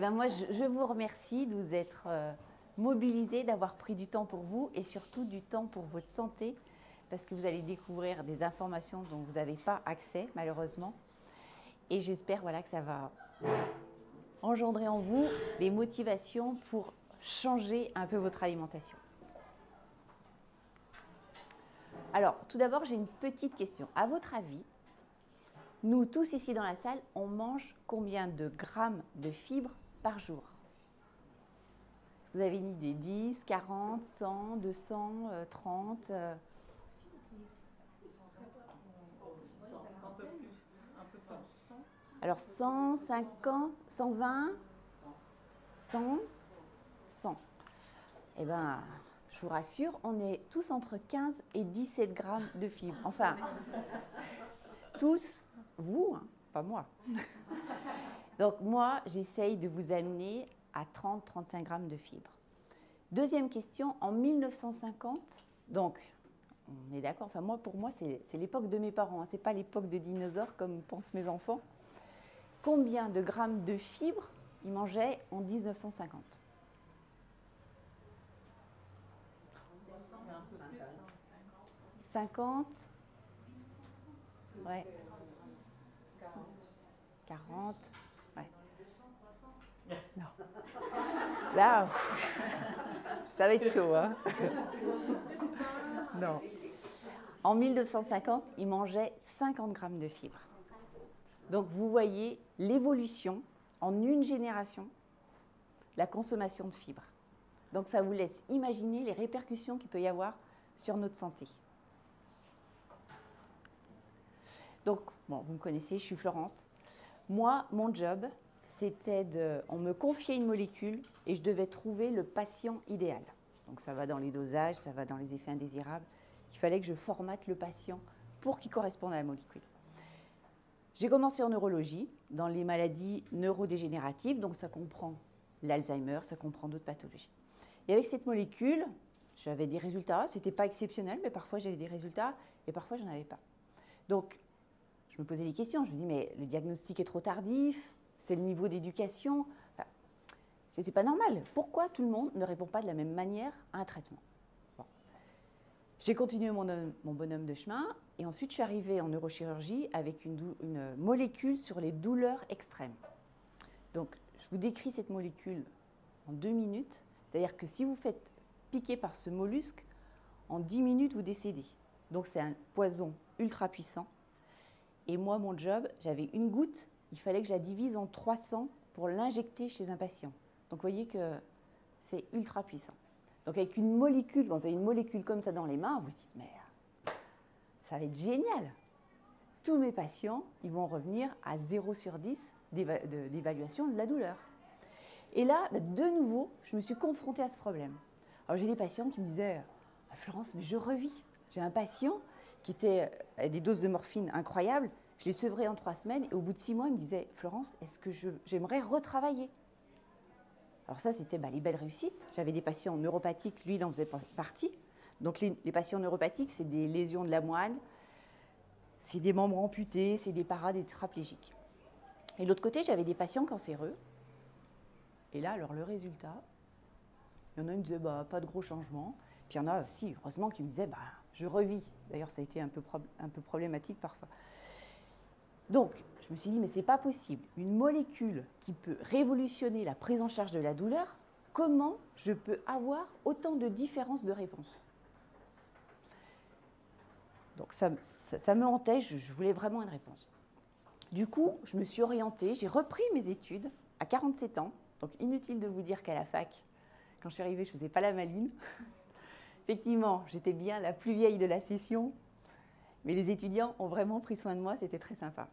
ben moi, je vous remercie de vous être mobilisés, d'avoir pris du temps pour vous et surtout du temps pour votre santé, parce que vous allez découvrir des informations dont vous n'avez pas accès, malheureusement. Et j'espère voilà, que ça va engendrer en vous des motivations pour changer un peu votre alimentation. Alors, tout d'abord, j'ai une petite question. À votre avis, nous tous ici dans la salle, on mange combien de grammes de fibres par jour? Est-ce que vous avez une idée? 10, 40, 100, 200, 30 Alors 100, 50, 120, 100, 100. Eh bien, je vous rassure, on est tous entre 15 et 17 grammes de fibres. Enfin, tous, vous, hein, pas moi. Donc moi, j'essaye de vous amener à 30-35 grammes de fibres. Deuxième question, en 1950, donc on est d'accord, enfin moi, pour moi, c'est l'époque de mes parents, hein, c'est pas l'époque de dinosaures comme pensent mes enfants. Combien de grammes de fibres ils mangeaient en 1950? 50? Ouais. 40? Ouais. Non. Là, ça va être chaud, hein? Non. En 1950, ils mangeaient 50 grammes de fibres. Donc, vous voyez l'évolution en une génération, la consommation de fibres. Donc, ça vous laisse imaginer les répercussions qu'il peut y avoir sur notre santé. Donc, bon, vous me connaissez, je suis Florence. Moi, mon job, c'était on me confiait une molécule et je devais trouver le patient idéal. Donc, ça va dans les dosages, ça va dans les effets indésirables. Il fallait que je formate le patient pour qu'il corresponde à la molécule. J'ai commencé en neurologie, dans les maladies neurodégénératives, donc ça comprend l'Alzheimer, ça comprend d'autres pathologies. Et avec cette molécule, j'avais des résultats, ce n'était pas exceptionnel, mais parfois j'avais des résultats et parfois je n'en avais pas. Donc, je me posais des questions, je me dis, mais le diagnostic est trop tardif, c'est le niveau d'éducation. Enfin, c'est pas normal. Pourquoi tout le monde ne répond pas de la même manière à un traitement? Bon. J'ai continué mon bonhomme de chemin et ensuite je suis arrivée en neurochirurgie avec une molécule sur les douleurs extrêmes. Donc, je vous décris cette molécule en 2 minutes. C'est-à-dire que si vous faites piquer par ce mollusque, en 10 minutes, vous décédez. Donc, c'est un poison ultra puissant. Et moi, mon job, j'avais une goutte, il fallait que je la divise en 300 pour l'injecter chez un patient. Donc, vous voyez que c'est ultra puissant. Donc, avec une molécule, quand vous avez une molécule comme ça dans les mains, vous dites, mais ça va être génial. Tous mes patients, ils vont revenir à 0 sur 10 d'évaluation de la douleur. Et là, de nouveau, je me suis confrontée à ce problème. Alors, j'ai des patients qui me disaient, Florence, mais je revis. J'ai un patient qui était à des doses de morphine incroyables. Je l'ai sevré en 3 semaines et au bout de 6 mois, il me disait, Florence, est-ce que j'aimerais retravailler? Alors ça, c'était les belles réussites. J'avais des patients neuropathiques, lui, il en faisait partie. Donc les patients neuropathiques, c'est des lésions de la moelle, c'est des membres amputés, c'est des des tétraplégiques. Et de l'autre côté, j'avais des patients cancéreux. Et là, alors le résultat, il y en a qui me disaient, pas de gros changements. Puis il y en a aussi, heureusement, qui me disaient, je revis. D'ailleurs, ça a été un peu problématique parfois. Donc, je me suis dit, mais c'est pas possible. Une molécule qui peut révolutionner la prise en charge de la douleur, comment je peux avoir autant de différences de réponse? Donc, ça me hantait, je voulais vraiment une réponse. Du coup, je me suis orientée, j'ai repris mes études à 47 ans. Donc, inutile de vous dire qu'à la fac, quand je suis arrivée, je ne faisais pas la maline. Effectivement, j'étais bien la plus vieille de la session, mais les étudiants ont vraiment pris soin de moi, c'était très sympa.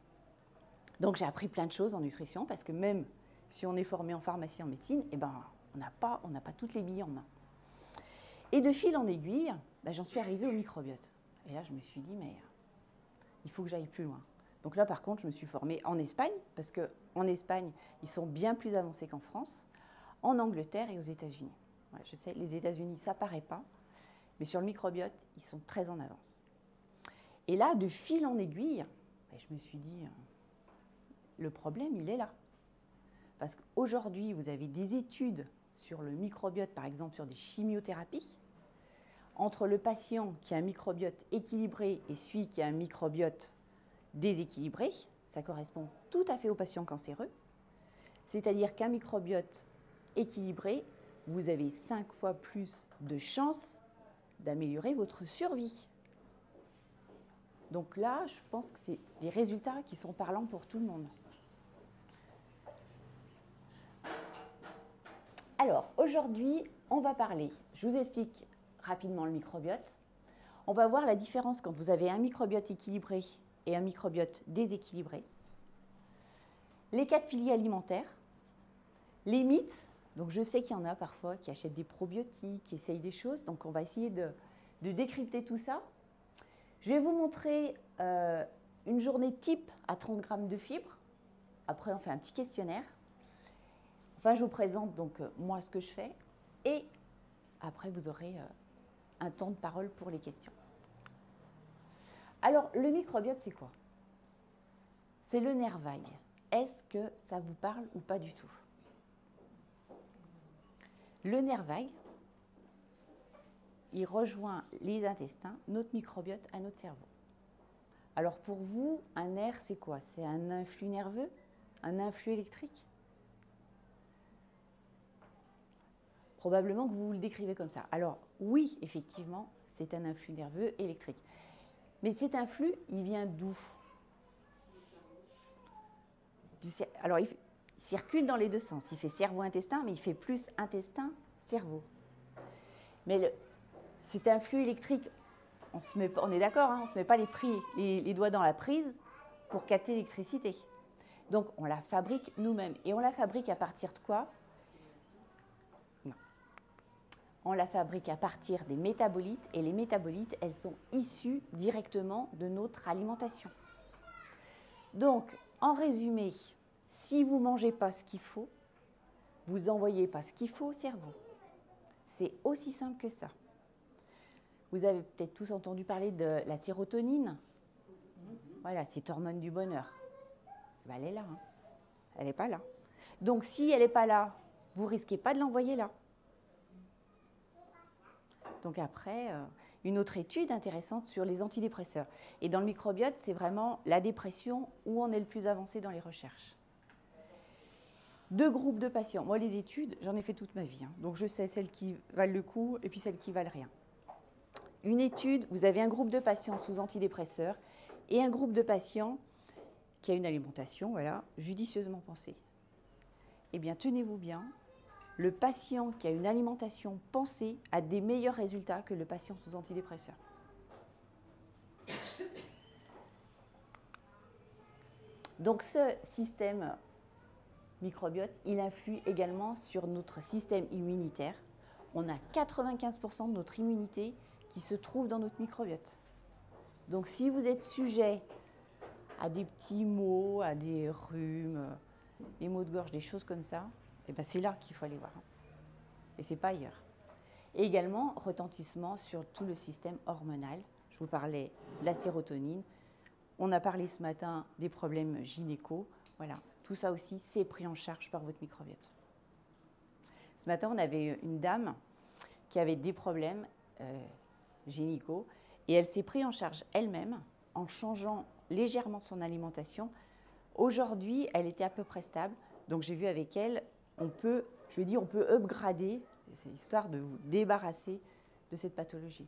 Donc j'ai appris plein de choses en nutrition, parce que même si on est formé en pharmacie, en médecine, on n'a pas toutes les billes en main. Et de fil en aiguille, j'en suis arrivée au microbiote. Et là, je me suis dit, mais il faut que j'aille plus loin. Donc là, par contre, je me suis formée en Espagne, parce qu'en Espagne, ils sont bien plus avancés qu'en France, en Angleterre et aux États-Unis. Ouais, je sais, les États-Unis, ça paraît pas, mais sur le microbiote, ils sont très en avance. Et là, de fil en aiguille, je me suis dit, le problème, il est là. parce qu'aujourd'hui, vous avez des études sur le microbiote, par exemple sur des chimiothérapies, entre le patient qui a un microbiote équilibré et celui qui a un microbiote déséquilibré, ça correspond tout à fait au patient cancéreux. C'est-à-dire qu'un microbiote équilibré, vous avez 5 fois plus de chances d'améliorer votre survie. Donc là, je pense que c'est des résultats qui sont parlants pour tout le monde. Alors, aujourd'hui, on va parler, je vous explique rapidement le microbiote. On va voir la différence quand vous avez un microbiote équilibré et un microbiote déséquilibré. Les 4 piliers alimentaires, les mythes. Donc je sais qu'il y en a parfois qui achètent des probiotiques, qui essayent des choses. Donc on va essayer de décrypter tout ça. Je vais vous montrer une journée type à 30 grammes de fibres. Après, on fait un petit questionnaire. Enfin, je vous présente donc moi ce que je fais. Et après, vous aurez un temps de parole pour les questions. Alors, le microbiote, c'est quoi? C'est le nerf vague. Est-ce que ça vous parle ou pas du tout? Le nerf vague, il rejoint les intestins, notre microbiote à notre cerveau. Alors pour vous, un nerf, c'est quoi? C'est un influx nerveux? Un influx électrique? Probablement que vous le décrivez comme ça. Alors oui, effectivement, c'est un influx nerveux électrique. Mais cet influx, il vient d'où? Alors il circule dans les deux sens. Il fait cerveau-intestin, mais il fait plus intestin-cerveau. Mais cet influx électrique, on est d'accord, hein, on ne se met pas les doigts dans la prise pour capter l'électricité. Donc on la fabrique nous-mêmes. Et on la fabrique à partir de quoi? Non. On la fabrique à partir des métabolites. Et les métabolites, elles sont issues directement de notre alimentation. Donc, en résumé, si vous ne mangez pas ce qu'il faut, vous n'envoyez pas ce qu'il faut au cerveau. C'est aussi simple que ça. Vous avez peut-être tous entendu parler de la sérotonine. Voilà, cette hormone du bonheur. Ben, elle est là. Hein. Elle n'est pas là. Donc, si elle n'est pas là, vous ne risquez pas de l'envoyer là. Donc après, une autre étude intéressante sur les antidépresseurs. Et dans le microbiote, c'est vraiment la dépression où on est le plus avancé dans les recherches. 2 groupes de patients. Moi, les études, j'en ai fait toute ma vie. Hein. Donc, je sais celles qui valent le coup et puis celles qui valent rien. Une étude, vous avez un groupe de patients sous antidépresseurs et un groupe de patients qui a une alimentation, voilà, judicieusement pensée. Eh bien, tenez-vous bien, le patient qui a une alimentation pensée a des meilleurs résultats que le patient sous antidépresseurs. Donc, ce système microbiote, il influe également sur notre système immunitaire. On a 95% de notre immunité qui se trouve dans notre microbiote. Donc si vous êtes sujet à des petits maux, à des rhumes, des maux de gorge, des choses comme ça, eh ben c'est là qu'il faut aller voir. Et c'est pas ailleurs. Et également, retentissement sur tout le système hormonal. Je vous parlais de la sérotonine. On a parlé ce matin des problèmes gynéco. Voilà, tout ça aussi, c'est pris en charge par votre microbiote. Ce matin, on avait une dame qui avait des problèmes gynéco et elle s'est prise en charge elle-même en changeant légèrement son alimentation. Aujourd'hui, elle était à peu près stable. Donc, j'ai vu avec elle, on peut upgrader, c'est histoire de vous débarrasser de cette pathologie.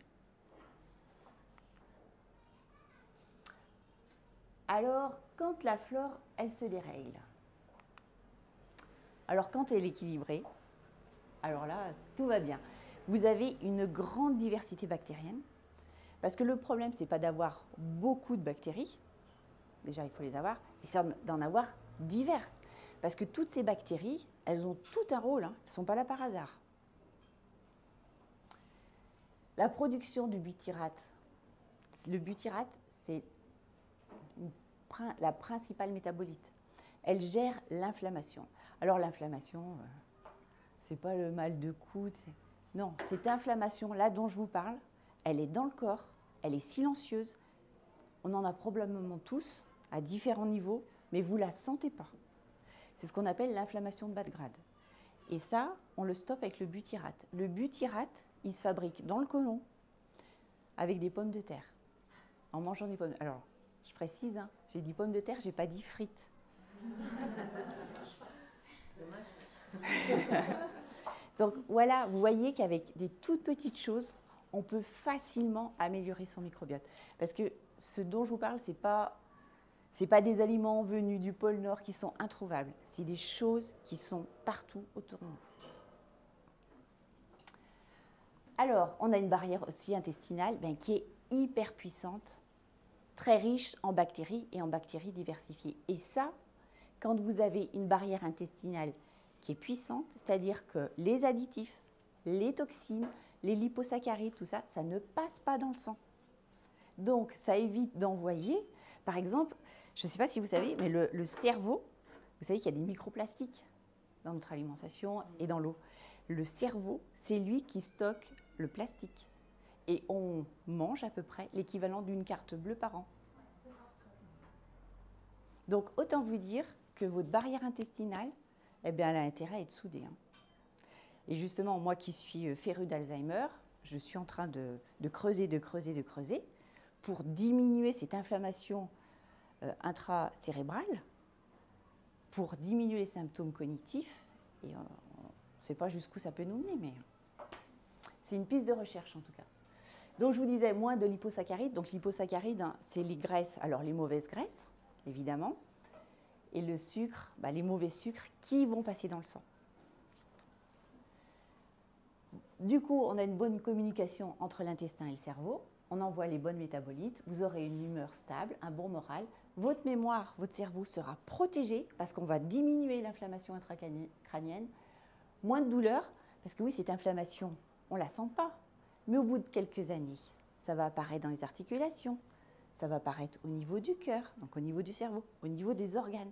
Alors, quand la flore, elle se dérègle. Alors, quand elle est équilibrée, alors là, tout va bien. Vous avez une grande diversité bactérienne, parce que le problème, ce n'est pas d'avoir beaucoup de bactéries, déjà il faut les avoir, mais c'est d'en avoir diverses. Parce que toutes ces bactéries, elles ont tout un rôle, hein, elles ne sont pas là par hasard. La production du butyrate. Le butyrate, c'est la principale métabolite. Elle gère l'inflammation. Alors l'inflammation, ce n'est pas le mal de coude. Non, cette inflammation-là dont je vous parle, elle est dans le corps, elle est silencieuse. On en a probablement tous, à différents niveaux, mais vous ne la sentez pas. C'est ce qu'on appelle l'inflammation de bas de grade. Et ça, on le stoppe avec le butyrate. Le butyrate, il se fabrique dans le côlon avec des pommes de terre. En mangeant des pommes. Alors, je précise, hein, j'ai dit pommes de terre, j'ai pas dit frites. Donc voilà, vous voyez qu'avec des toutes petites choses, on peut facilement améliorer son microbiote. Parce que ce dont je vous parle, c'est pas des aliments venus du pôle Nord qui sont introuvables. C'est des choses qui sont partout autour de nous. Alors, on a une barrière aussi intestinale qui est hyper puissante, très riche en bactéries et en bactéries diversifiées. Et ça, quand vous avez une barrière intestinale qui est puissante, c'est-à-dire que les additifs, les toxines, les liposaccharides, tout ça, ça ne passe pas dans le sang. Donc, ça évite d'envoyer, par exemple, je ne sais pas si vous savez, mais le cerveau, vous savez qu'il y a des microplastiques dans notre alimentation et dans l'eau. Le cerveau, c'est lui qui stocke le plastique. Et on mange à peu près l'équivalent d'une carte bleue par an. Donc, autant vous dire que votre barrière intestinale, eh bien, elle a intérêt à être soudée. Hein. Et justement, moi qui suis férue d'Alzheimer, je suis en train de creuser pour diminuer cette inflammation intracérébrale, pour diminuer les symptômes cognitifs. Et on ne sait pas jusqu'où ça peut nous mener, mais c'est une piste de recherche en tout cas. Donc je vous disais, moins de liposaccharides. Donc liposaccharides, hein, c'est les graisses, alors les mauvaises graisses, évidemment, et le sucre, les mauvais sucres qui vont passer dans le sang. Du coup, on a une bonne communication entre l'intestin et le cerveau. On envoie les bonnes métabolites. Vous aurez une humeur stable, un bon moral. Votre mémoire, votre cerveau sera protégé parce qu'on va diminuer l'inflammation intracrânienne. Moins de douleur, parce que oui, cette inflammation, on ne la sent pas. Mais au bout de quelques années, ça va apparaître dans les articulations. Ça va apparaître au niveau du cœur, donc au niveau du cerveau, au niveau des organes.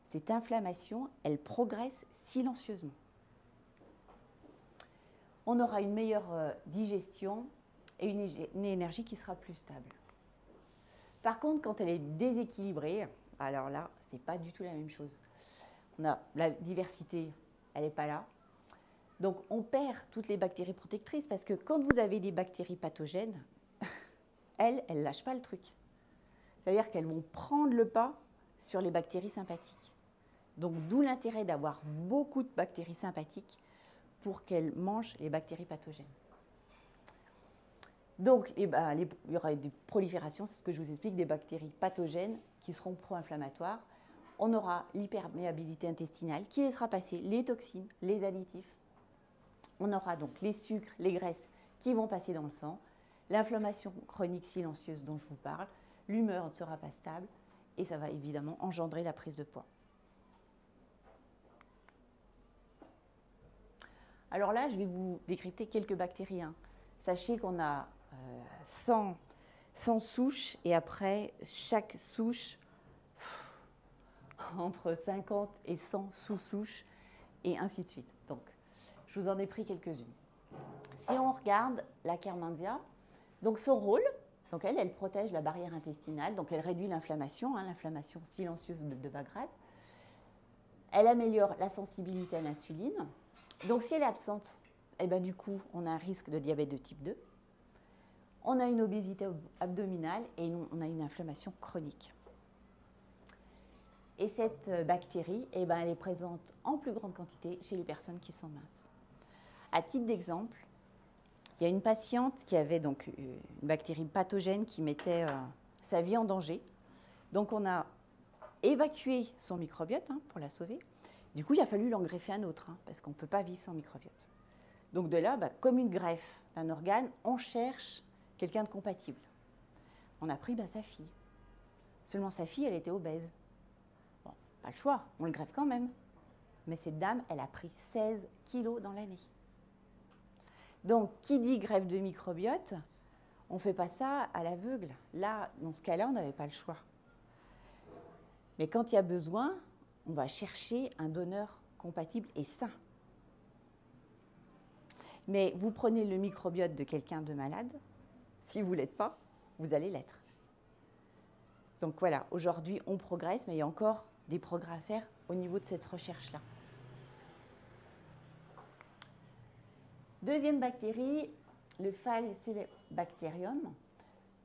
Cette inflammation, elle progresse silencieusement. On aura une meilleure digestion et une énergie qui sera plus stable. Par contre, quand elle est déséquilibrée, alors là, ce n'est pas du tout la même chose. On a la diversité, elle n'est pas là. Donc, on perd toutes les bactéries protectrices parce que quand vous avez des bactéries pathogènes, elles ne lâchent pas le truc. C'est-à-dire qu'elles vont prendre le pas sur les bactéries sympathiques. Donc, d'où l'intérêt d'avoir beaucoup de bactéries sympathiques pour qu'elles mangent les bactéries pathogènes. Donc, il y aura des proliférations, c'est ce que je vous explique, des bactéries pathogènes qui seront pro-inflammatoires. On aura l'hyperméabilité intestinale qui laissera passer les toxines, les additifs. On aura donc les sucres, les graisses qui vont passer dans le sang, l'inflammation chronique silencieuse dont je vous parle, l'humeur ne sera pas stable et ça va évidemment engendrer la prise de poids. Alors là, je vais vous décrypter quelques bactéries. Hein. Sachez qu'on a 100 souches et après, chaque souche, entre 50 et 100 sous-souches et ainsi de suite. Donc, je vous en ai pris quelques-unes. Si on regarde la Akkermansia, donc son rôle, donc elle protège la barrière intestinale, donc elle réduit l'inflammation, hein, l'inflammation silencieuse de bas grade. Elle améliore la sensibilité à l'insuline. Donc, si elle est absente, eh ben, du coup, on a un risque de diabète de type 2. On a une obésité abdominale et on a une inflammation chronique. Et cette bactérie, eh ben, elle est présente en plus grande quantité chez les personnes qui sont minces. À titre d'exemple, il y a une patiente qui avait donc une bactérie pathogène qui mettait sa vie en danger. Donc, on a évacué son microbiote pour la sauver. Du coup, il a fallu l'en greffer un autre, parce qu'on ne peut pas vivre sans microbiote. Donc de là, comme une greffe d'un organe, on cherche quelqu'un de compatible. On a pris sa fille. Seulement sa fille, elle était obèse. Bon, pas le choix, on le greffe quand même. Mais cette dame, elle a pris 16 kilos dans l'année. Donc, qui dit greffe de microbiote, on ne fait pas ça à l'aveugle. Là, dans ce cas-là, on n'avait pas le choix. Mais quand il y a besoin, on va chercher un donneur compatible et sain. Mais vous prenez le microbiote de quelqu'un de malade, si vous ne l'êtes pas, vous allez l'être. Donc voilà, aujourd'hui on progresse, mais il y a encore des progrès à faire au niveau de cette recherche-là. Deuxième bactérie, le Faecalibacterium.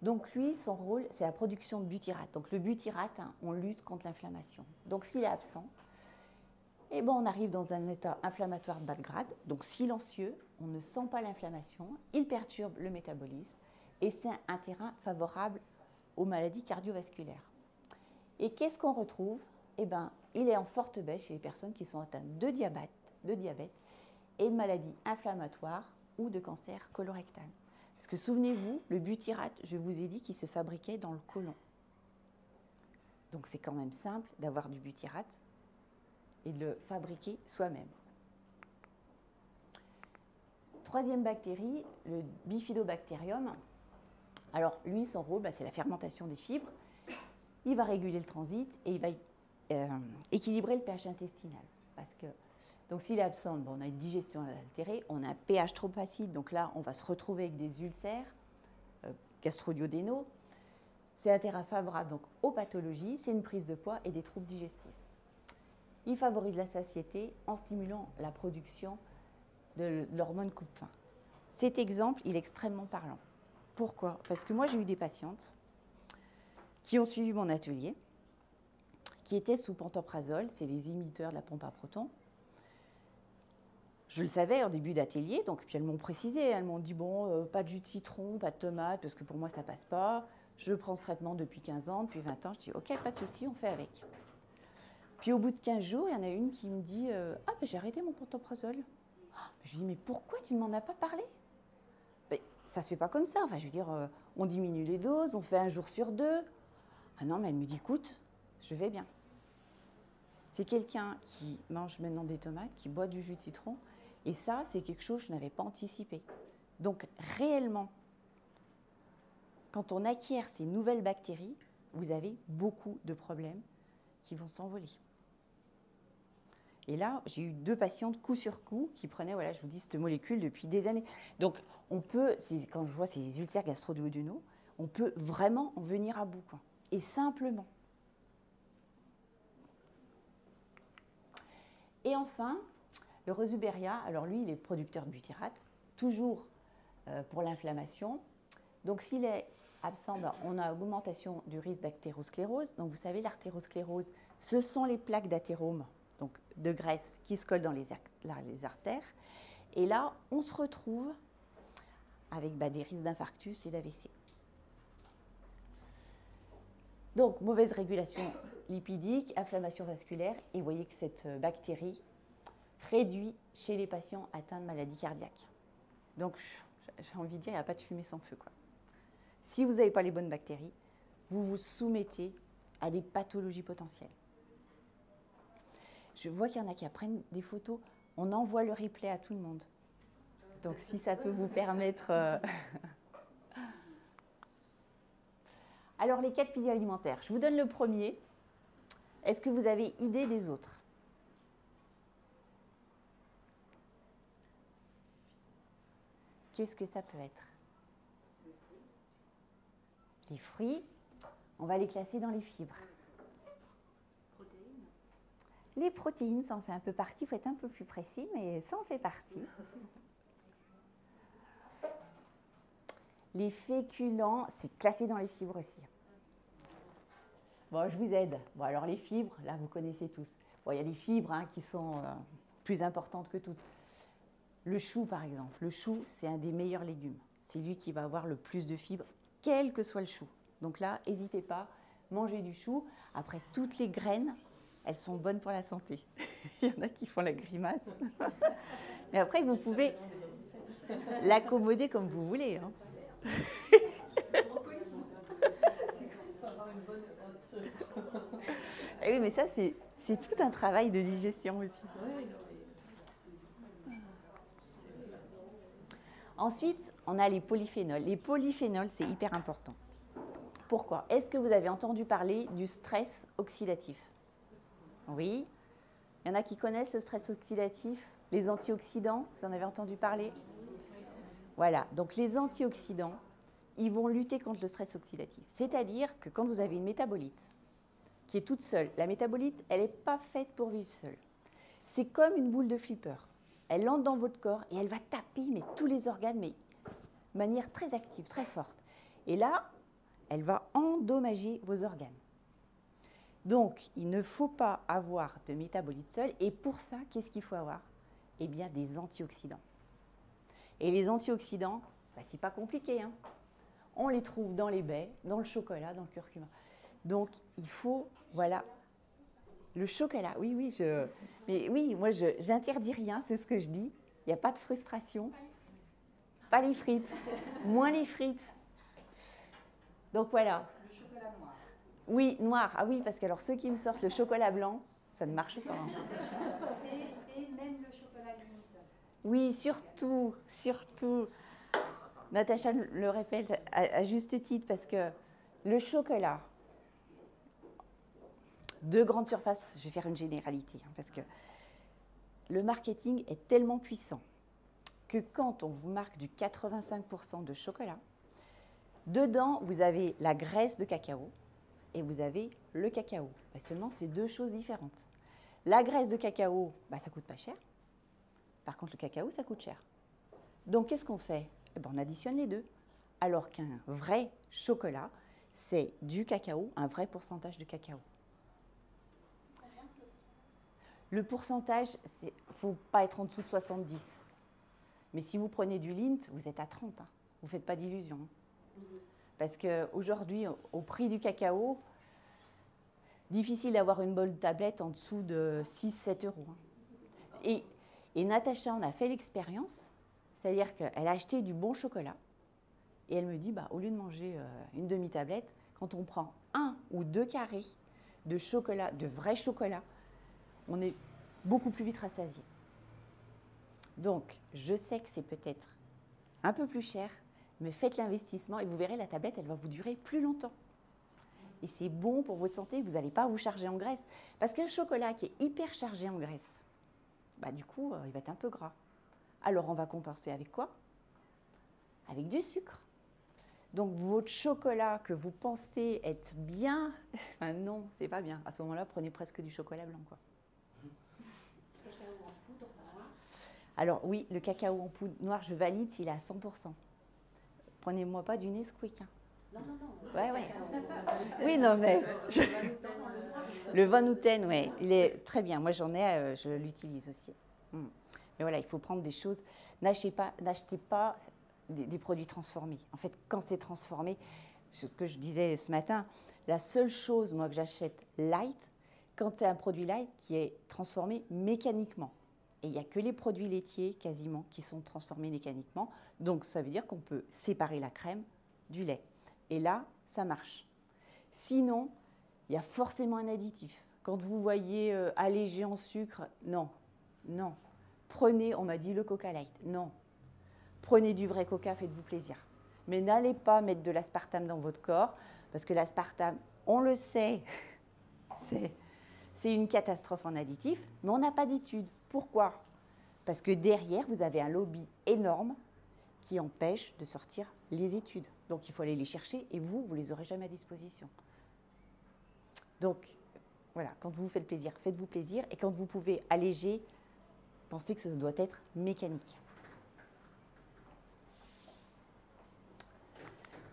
Donc lui, son rôle, c'est la production de butyrate. Donc le butyrate, hein, on lutte contre l'inflammation. Donc s'il est absent, eh ben, on arrive dans un état inflammatoire de bas de grade, donc silencieux, on ne sent pas l'inflammation, il perturbe le métabolisme et c'est un terrain favorable aux maladies cardiovasculaires. Et qu'est-ce qu'on retrouve? Eh ben, il est en forte baisse chez les personnes qui sont atteintes de diabète et de maladies inflammatoires ou de cancer colorectal. Parce que souvenez-vous, le butyrate, je vous ai dit qu'il se fabriquait dans le côlon. Donc c'est quand même simple d'avoir du butyrate et de le fabriquer soi-même. Troisième bactérie, le Bifidobacterium. Alors lui, son rôle, c'est la fermentation des fibres. Il va réguler le transit et il va équilibrer le pH intestinal. Parce que, donc s'il est absent, bon, on a une digestion altérée, on a un pH trop acide, donc là on va se retrouver avec des ulcères gastro-duodénaux. C'est un terrain favorable donc, aux pathologies, c'est une prise de poids et des troubles digestifs. Il favorise la satiété en stimulant la production de l'hormone coupe-faim. Cet exemple, il est extrêmement parlant. Pourquoi? Parce que moi, j'ai eu des patientes qui ont suivi mon atelier, qui étaient sous pantoprazole, c'est les inhibiteurs de la pompe à protons. Je le savais en début d'atelier, donc puis elles m'ont précisé, elles m'ont dit bon, pas de jus de citron, pas de tomate, parce que pour moi ça passe pas. Je prends ce traitement depuis 15 ans, depuis 20 ans. Je dis ok, pas de souci, on fait avec. Puis au bout de 15 jours, il y en a une qui me dit ah ben j'ai arrêté mon pantoprazole. Je lui dis mais pourquoi tu ne m'en as pas parlé? Ben, ça se fait pas comme ça. Enfin je veux dire, on diminue les doses, on fait 1 jour sur 2. Ah non, mais elle me dit écoute, je vais bien. C'est quelqu'un qui mange maintenant des tomates, qui boit du jus de citron. Et ça, c'est quelque chose que je n'avais pas anticipé. Donc, réellement, quand on acquiert ces nouvelles bactéries, vous avez beaucoup de problèmes qui vont s'envoler. Et là, j'ai eu 2 patientes coup sur coup qui prenaient, voilà, je vous dis, cette molécule depuis des années. Donc, on peut, quand je vois ces ulcères gastro-duodénaux, on peut vraiment en venir à bout, quoi. Et simplement. Et enfin, le Rosuberia, alors lui, il est producteur de butyrate, toujours pour l'inflammation. Donc s'il est absent, ben, on a augmentation du risque d'athérosclérose. Donc vous savez, l'artérosclérose, ce sont les plaques d'athérome, donc de graisse, qui se collent dans les artères. Et là, on se retrouve avec des risques d'infarctus et d'AVC. Donc, mauvaise régulation lipidique, inflammation vasculaire, et vous voyez que cette bactérie réduit chez les patients atteints de maladies cardiaques. Donc, j'ai envie de dire, il n'y a pas de fumée sans feu, quoi. Si vous n'avez pas les bonnes bactéries, vous vous soumettez à des pathologies potentielles. Je vois qu'il y en a qui prennent des photos, on envoie le replay à tout le monde. Donc, si ça peut vous permettre... Alors, les 4 piliers alimentaires. Je vous donne le premier. Est-ce que vous avez idée des autres? Qu'est-ce que ça peut être? Les fruits, on va les classer dans les fibres. Protéines. Les protéines, ça en fait un peu partie. Il faut être un peu plus précis, mais ça en fait partie. Les féculents, c'est classé dans les fibres aussi. Bon, je vous aide. Bon, alors les fibres, là, vous connaissez tous. Bon, il y a des fibres qui sont plus importantes que toutes. Le chou, par exemple. Le chou, c'est un des meilleurs légumes. C'est lui qui va avoir le plus de fibres, quel que soit le chou. Donc là, n'hésitez pas, mangez du chou. Après, toutes les graines, elles sont bonnes pour la santé. Il y en a qui font la grimace. Mais après, vous pouvez l'accommoder comme vous voulez. Hein. Oui, mais ça, c'est tout un travail de digestion aussi. Ensuite, on a les polyphénols. Les polyphénols, c'est hyper important. Pourquoi? Est-ce que vous avez entendu parler du stress oxydatif? Oui. Il y en a qui connaissent le stress oxydatif? Les antioxydants, vous en avez entendu parler? Voilà, donc les antioxydants, ils vont lutter contre le stress oxydatif. C'est-à-dire que quand vous avez une métabolite, qui est toute seule. La métabolite, elle n'est pas faite pour vivre seule. C'est comme une boule de flipper. Elle entre dans votre corps et elle va taper mais, tous les organes, mais de manière très active, très forte. Et là, elle va endommager vos organes. Donc, il ne faut pas avoir de métabolite seul. Et pour ça, qu'est-ce qu'il faut avoir? Eh bien, des antioxydants. Et les antioxydants, bah, ce n'est pas compliqué, hein. On les trouve dans les baies, dans le chocolat, dans le curcuma. Donc, il faut, voilà, le chocolat. Oui, oui, mais oui, moi, j'interdis rien, c'est ce que je dis. Il n'y a pas de frustration. Pas les frites, moins les frites. Donc, voilà. Le chocolat noir. Oui, noir. Ah oui, parce que alors ceux qui me sortent le chocolat blanc, ça ne marche pas. Hein. Et même le chocolat limite. Oui, surtout, surtout. Natacha le répète à juste titre parce que le chocolat, de grande surface, je vais faire une généralité, hein, parce que le marketing est tellement puissant que quand on vous marque du 85% de chocolat, dedans, vous avez la graisse de cacao et vous avez le cacao. Bah, seulement, c'est deux choses différentes. La graisse de cacao, bah, ça ne coûte pas cher. Par contre, le cacao, ça coûte cher. Donc, qu'est-ce qu'on fait? Eh ben, on additionne les deux. Alors qu'un vrai chocolat, c'est du cacao, un vrai pourcentage de cacao. Le pourcentage, il ne faut pas être en dessous de 70. Mais si vous prenez du Lindt, vous êtes à 30. Hein. Vous ne faites pas d'illusions. Hein. Parce qu'aujourd'hui, au prix du cacao, difficile d'avoir une bonne tablette en dessous de 6-7 euros. Hein. Et Natacha en a fait l'expérience. C'est-à-dire qu'elle a acheté du bon chocolat et elle me dit, bah, au lieu de manger une demi-tablette, quand on prend 1 ou 2 carrés de chocolat, de vrai chocolat, on est beaucoup plus vite rassasié. Donc, je sais que c'est peut-être un peu plus cher, mais faites l'investissement et vous verrez, la tablette, elle va vous durer plus longtemps. Et c'est bon pour votre santé, vous n'allez pas vous charger en graisse. Parce qu'un chocolat qui est hyper chargé en graisse, bah, du coup, il va être un peu gras. Alors, on va compenser avec quoi? Avec du sucre. Donc, votre chocolat que vous pensez être bien, enfin, non, c'est pas bien. À ce moment-là, prenez presque du chocolat blanc, quoi. Cacao en poudre noir. Alors, oui, le cacao en poudre noire, je valide s'il est à 100%. Prenez-moi pas du Nesquik. Hein. Non, non, non. Ouais, ouais. Oui, non, mais. Le Van Houten, oui, il est très bien. Moi, j'en ai, je l'utilise aussi. Mais voilà, il faut prendre des choses. N'achetez pas des produits transformés. En fait, quand c'est transformé, c'est ce que je disais ce matin, la seule chose, moi, que j'achète light, quand c'est un produit light qui est transformé mécaniquement. Et il n'y a que les produits laitiers, quasiment, qui sont transformés mécaniquement. Donc, ça veut dire qu'on peut séparer la crème du lait. Et là, ça marche. Sinon, il y a forcément un additif. Quand vous voyez allégé en sucre, non, non. Prenez, on m'a dit, le Coca Light. Non. Prenez du vrai Coca, faites-vous plaisir. Mais n'allez pas mettre de l'aspartame dans votre corps, parce que l'aspartame, on le sait, c'est une catastrophe en additif, mais on n'a pas d'études. Pourquoi? Parce que derrière, vous avez un lobby énorme qui empêche de sortir les études. Donc, il faut aller les chercher et vous ne les aurez jamais à disposition. Donc, voilà, quand vous vous faites plaisir, faites-vous plaisir. Et quand vous pouvez alléger, pensez que ce doit être mécanique.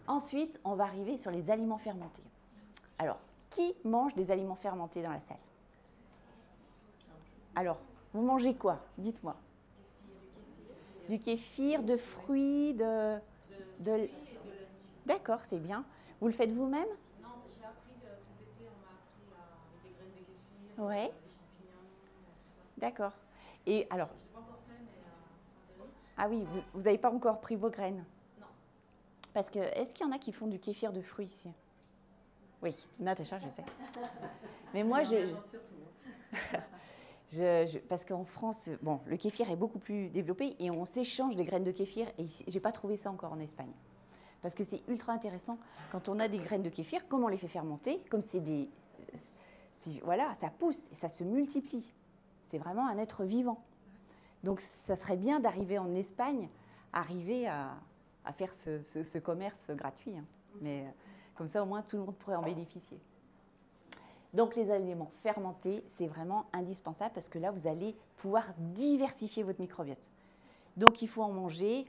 Ensuite, on va arriver sur les aliments fermentés. Alors, qui mange des aliments fermentés dans la salle? Alors, vous mangez quoi? Dites-moi. Du kéfir, de fruits, de... D'accord, c'est bien. Vous le faites vous-même? Non, j'ai appris cet été, on m'a appris des graines de kéfir, Ouais. des champignons, tout ça. D'accord. Et alors? Je ne l'ai pas encore fait, mais c'est intéressant. Ah oui, vous n'avez pas encore pris vos graines? Non. Parce que, est-ce qu'il y en a qui font du kéfir de fruits ici? Oui, Natacha, je sais. Mais moi, parce qu'en France, bon, le kéfir est beaucoup plus développé et on s'échange des graines de kéfir. Et je n'ai pas trouvé ça encore en Espagne. Parce que c'est ultra intéressant. Quand on a des graines de kéfir, comment on les fait fermenter? Comme voilà, ça pousse et ça se multiplie. C'est vraiment un être vivant. Donc, ça serait bien d'arriver en Espagne, arriver à faire ce commerce gratuit. Hein. Mais comme ça, au moins, tout le monde pourrait en bénéficier. Donc les aliments fermentés, c'est vraiment indispensable parce que là, vous allez pouvoir diversifier votre microbiote. Donc il faut en manger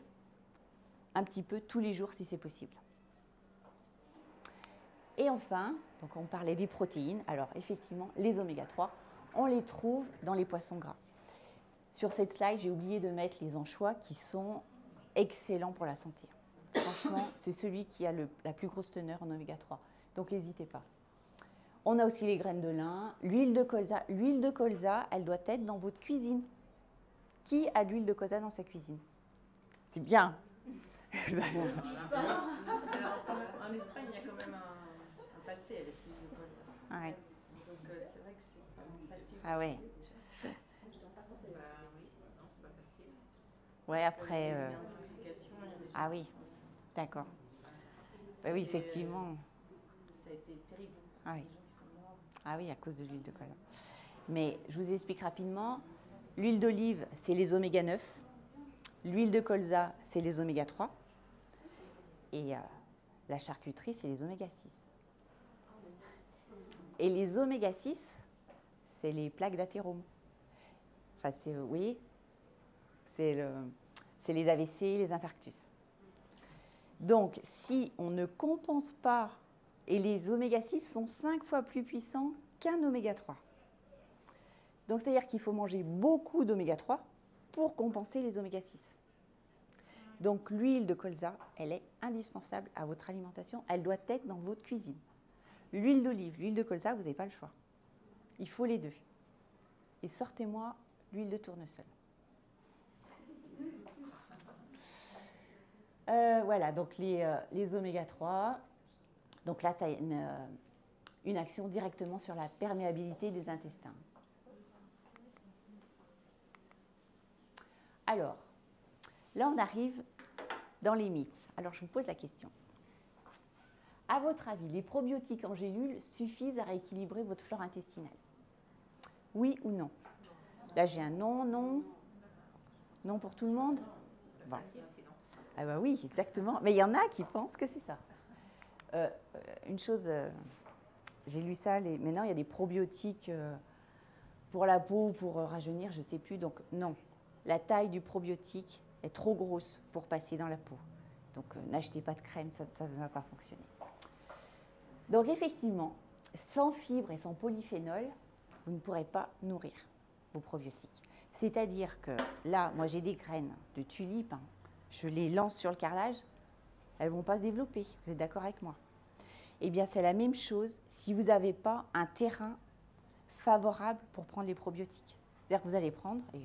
un petit peu tous les jours si c'est possible. Et enfin, donc on parlait des protéines. Alors effectivement, les oméga 3, on les trouve dans les poissons gras. Sur cette slide, j'ai oublié de mettre les anchois qui sont excellents pour la santé. Franchement, c'est celui qui a la plus grosse teneur en oméga 3. Donc n'hésitez pas. On a aussi les graines de lin, l'huile de colza. L'huile de colza, elle doit être dans votre cuisine. Qui a de l'huile de colza dans sa cuisine? C'est bien. En Espagne, il y a quand même un passé avec l'huile de colza. Ouais. Donc c'est vrai que c'est pas facile. Ah ouais. Bah oui, non, c'est pas facile. Ouais, après. Il y a une intoxication, il y a des Ah gens oui, qui sont- d'accord. Bah oui, effectivement. Ça a été terrible. Ah oui. Les gens qui sont morts. Ah oui, à cause de l'huile de colza. Mais je vous explique rapidement. L'huile d'olive, c'est les oméga 9. L'huile de colza, c'est les oméga 3. Et la charcuterie, c'est les oméga 6. Et les oméga 6, c'est les plaques d'athérome. Enfin, oui, c'est les AVC, les infarctus. Donc, si on ne compense pas, et les oméga 6 sont 5 fois plus puissants qu'un oméga 3. Donc, c'est-à-dire qu'il faut manger beaucoup d'oméga 3 pour compenser les oméga 6. Donc, l'huile de colza, elle est indispensable à votre alimentation. Elle doit être dans votre cuisine. L'huile d'olive, l'huile de colza, vous n'avez pas le choix. Il faut les deux. Et sortez-moi l'huile de tournesol. Voilà, donc les oméga 3. Donc là, ça a une action directement sur la perméabilité des intestins. Alors, là, on arrive dans les mythes. Alors, je vous pose la question. À votre avis, les probiotiques en gélules suffisent à rééquilibrer votre flore intestinale? Oui ou non? Là, j'ai un non, non. Non pour tout le monde? Bon. Ah bah oui, exactement. Mais il y en a qui pensent que c'est ça. Une chose, j'ai lu ça, maintenant il y a des probiotiques pour la peau, pour rajeunir, je ne sais plus. Donc non, la taille du probiotique est trop grosse pour passer dans la peau. Donc n'achetez pas de crème, ça ne va pas fonctionner. Donc effectivement, sans fibres et sans polyphénol, vous ne pourrez pas nourrir vos probiotiques. C'est-à-dire que là, moi j'ai des graines de tulipes, hein, je les lance sur le carrelage, elles ne vont pas se développer. Vous êtes d'accord avec moi? Eh bien, c'est la même chose si vous n'avez pas un terrain favorable pour prendre les probiotiques. C'est-à-dire que vous allez prendre, et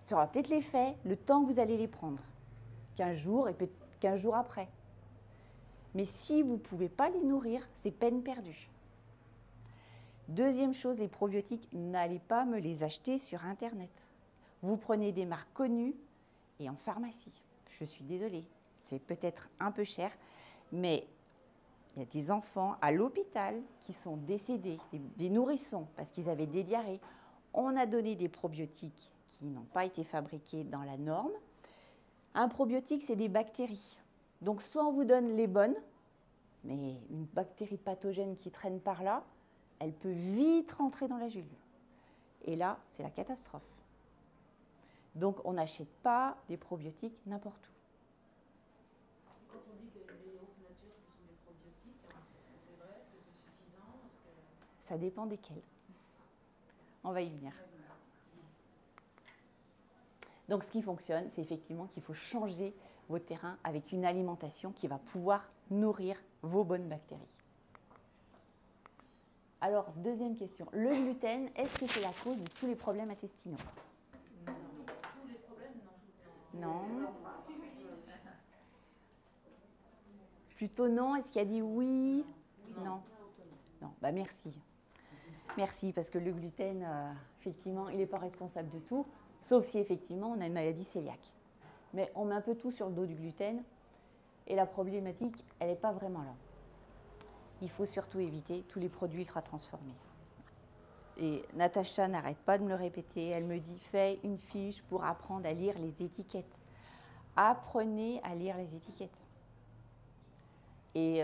ça aura peut-être l'effet, le temps que vous allez les prendre, 15 jours et peut-être 15 jours après. Mais si vous ne pouvez pas les nourrir, c'est peine perdue. Deuxième chose, les probiotiques, n'allez pas me les acheter sur Internet. Vous prenez des marques connues et en pharmacie. Je suis désolée, c'est peut-être un peu cher, mais il y a des enfants à l'hôpital qui sont décédés, des nourrissons, parce qu'ils avaient des diarrhées. On a donné des probiotiques qui n'ont pas été fabriqués dans la norme. Un probiotique, c'est des bactéries. Donc, soit on vous donne les bonnes, mais une bactérie pathogène qui traîne par là, elle peut vite rentrer dans la gelule. Et là, c'est la catastrophe. Donc, on n'achète pas des probiotiques n'importe où. Quand on dit que les hautes natures, ce sont des probiotiques, est-ce que c'est vrai? Est-ce que c'est suffisant? Ça dépend desquels. On va y venir. Donc, ce qui fonctionne, c'est effectivement qu'il faut changer vos terrains avec une alimentation qui va pouvoir nourrir vos bonnes bactéries. Alors, deuxième question. Le gluten, est-ce que c'est la cause de tous les problèmes intestinaux? Non. Tous les problèmes, non. Non. Plutôt non. Est-ce qu'il y a dit oui? Non. Non. Bah merci. Merci, parce que le gluten, effectivement, il n'est pas responsable de tout, sauf si effectivement on a une maladie cœliaque. Mais on met un peu tout sur le dos du gluten, et la problématique, elle n'est pas vraiment là. Il faut surtout éviter tous les produits ultra transformés. Et Natacha n'arrête pas de me le répéter. Elle me dit, fais une fiche pour apprendre à lire les étiquettes. Apprenez à lire les étiquettes. Et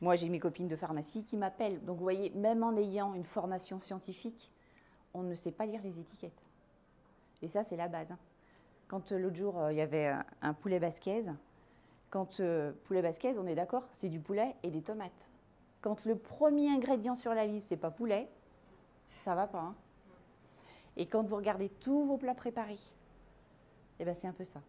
Moi, j'ai mes copines de pharmacie qui m'appellent. Donc, vous voyez, même en ayant une formation scientifique, on ne sait pas lire les étiquettes. Et ça, c'est la base. Quand l'autre jour, il y avait un poulet basquaise, poulet basquaise, on est d'accord, c'est du poulet et des tomates. Quand le premier ingrédient sur la liste, c'est pas poulet, ça va pas. Hein. Et quand vous regardez tous vos plats préparés, eh ben c'est un peu ça.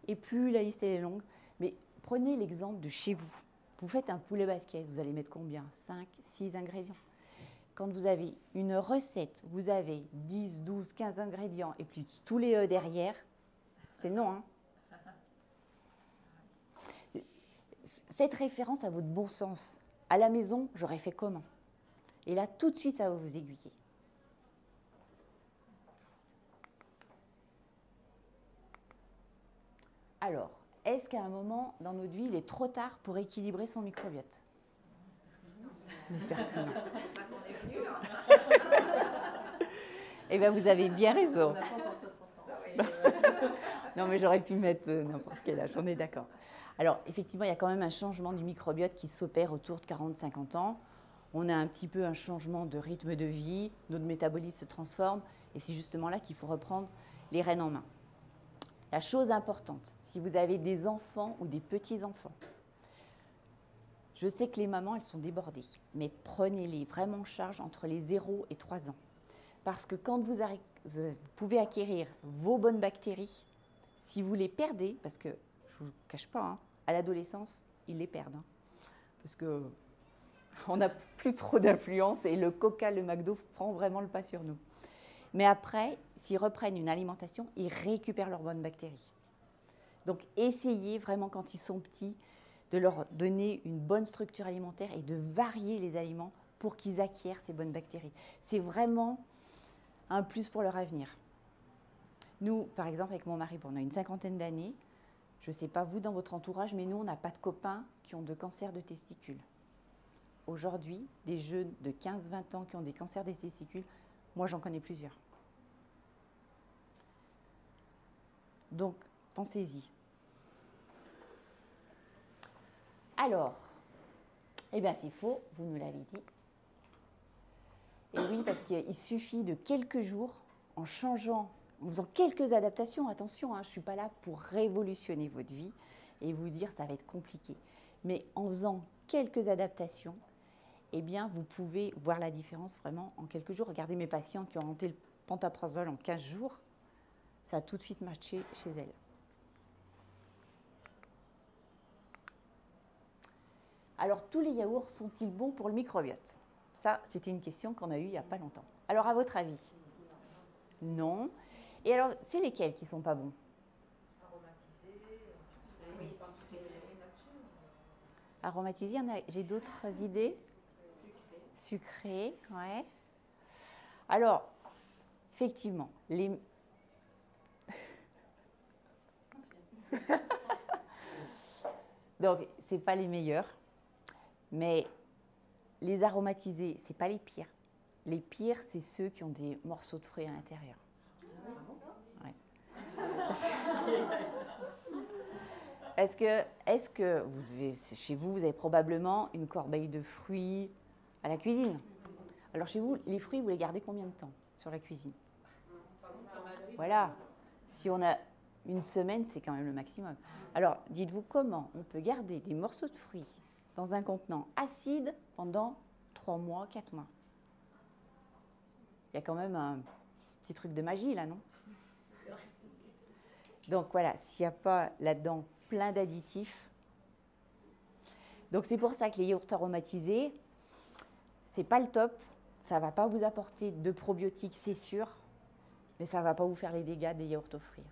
Et plus la liste est longue, mais prenez l'exemple de chez vous. Vous faites un poulet basquaise, vous allez mettre combien? 5, 6 ingrédients. Quand vous avez une recette, vous avez 10, 12, 15 ingrédients et puis tous les E derrière, c'est non. Hein. Faites référence à votre bon sens. À la maison, j'aurais fait comment? Et là, tout de suite, ça va vous aiguiller. Alors, est-ce qu'à un moment dans notre vie, il est trop tard pour équilibrer son microbiote? J'espère que non. Eh bien, vous avez bien raison. On n'a pas encore 60 ans. Non, mais j'aurais pu mettre n'importe quel âge, on est d'accord. Alors, effectivement, il y a quand même un changement du microbiote qui s'opère autour de 40-50 ans. On a un petit peu un changement de rythme de vie, notre métabolisme se transforme, et c'est justement là qu'il faut reprendre les rênes en main. La chose importante, si vous avez des enfants ou des petits-enfants, je sais que les mamans, elles sont débordées, mais prenez-les vraiment en charge entre les 0 et 3 ans. Parce que quand vous pouvez acquérir vos bonnes bactéries, si vous les perdez, parce que je ne vous cache pas, hein, à l'adolescence, ils les perdent. Hein, parce qu'on n'a plus trop d'influence et le Coca, le McDo prend vraiment le pas sur nous. Mais après, s'ils reprennent une alimentation, ils récupèrent leurs bonnes bactéries. Donc, essayez vraiment quand ils sont petits de leur donner une bonne structure alimentaire et de varier les aliments pour qu'ils acquièrent ces bonnes bactéries. C'est vraiment un plus pour leur avenir. Nous, par exemple, avec mon mari, on a une 50aine d'années. Je ne sais pas vous dans votre entourage, mais nous, on n'a pas de copains qui ont de cancer de testicules. Aujourd'hui, des jeunes de 15-20 ans qui ont des cancers des testicules, moi, j'en connais plusieurs. Donc, pensez-y. Alors, eh bien, c'est faux, vous nous l'avez dit. Et oui, parce qu'il suffit de quelques jours, en changeant, en faisant quelques adaptations, attention, hein, je ne suis pas là pour révolutionner votre vie et vous dire ça va être compliqué. Mais en faisant quelques adaptations, eh bien, vous pouvez voir la différence vraiment en quelques jours. Regardez mes patientes qui ont inventé le pantoprazole en 15 jours, ça a tout de suite matché chez elles. Alors, tous les yaourts sont-ils bons pour le microbiote? Ça, c'était une question qu'on a eue il n'y a pas longtemps. Alors, à votre avis? Non. Et alors, c'est lesquels qui ne sont pas bons? Aromatisés, j'ai d'autres idées? Sucré, ouais. Alors, effectivement, les... Donc, ce n'est pas les meilleurs, mais les aromatisés, ce n'est pas les pires. Les pires, c'est ceux qui ont des morceaux de fruits à l'intérieur. Ouais. Est-ce que vous devez, chez vous, vous avez probablement une corbeille de fruits à la cuisine? Alors chez vous, les fruits, vous les gardez combien de temps sur la cuisine? Voilà. Si on a une semaine, c'est quand même le maximum. Alors, dites-vous comment on peut garder des morceaux de fruits dans un contenant acide pendant 3 mois, 4 mois? Il y a quand même un petit truc de magie là, non? Donc voilà, s'il n'y a pas là-dedans plein d'additifs. Donc c'est pour ça que les yaourts aromatisés, c'est pas le top. Ça ne va pas vous apporter de probiotiques, c'est sûr, mais ça ne va pas vous faire les dégâts des yaourts aux fruits.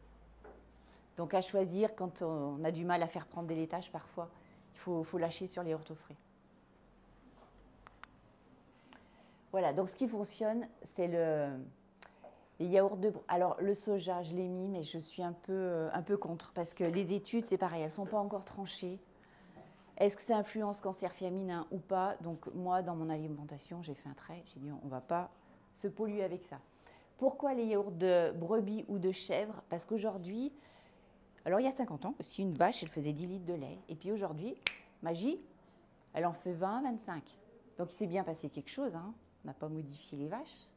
Donc à choisir, quand on a du mal à faire prendre des laitages parfois, il faut lâcher sur les yaourts aux fruits. Voilà, donc ce qui fonctionne, c'est les yaourts de... Alors le soja, je l'ai mis, mais je suis un peu contre, parce que les études, c'est pareil, elles ne sont pas encore tranchées. Est-ce que ça influence cancer féminin ou pas? Donc moi, dans mon alimentation, j'ai fait un trait, j'ai dit on ne va pas se polluer avec ça. Pourquoi les yaourts de brebis ou de chèvre? Parce qu'aujourd'hui, alors il y a 50 ans, aussi une vache, elle faisait 10 litres de lait. Et puis aujourd'hui, magie, Elle en fait 20, 25. Donc il s'est bien passé quelque chose, hein. On n'a pas modifié les vaches.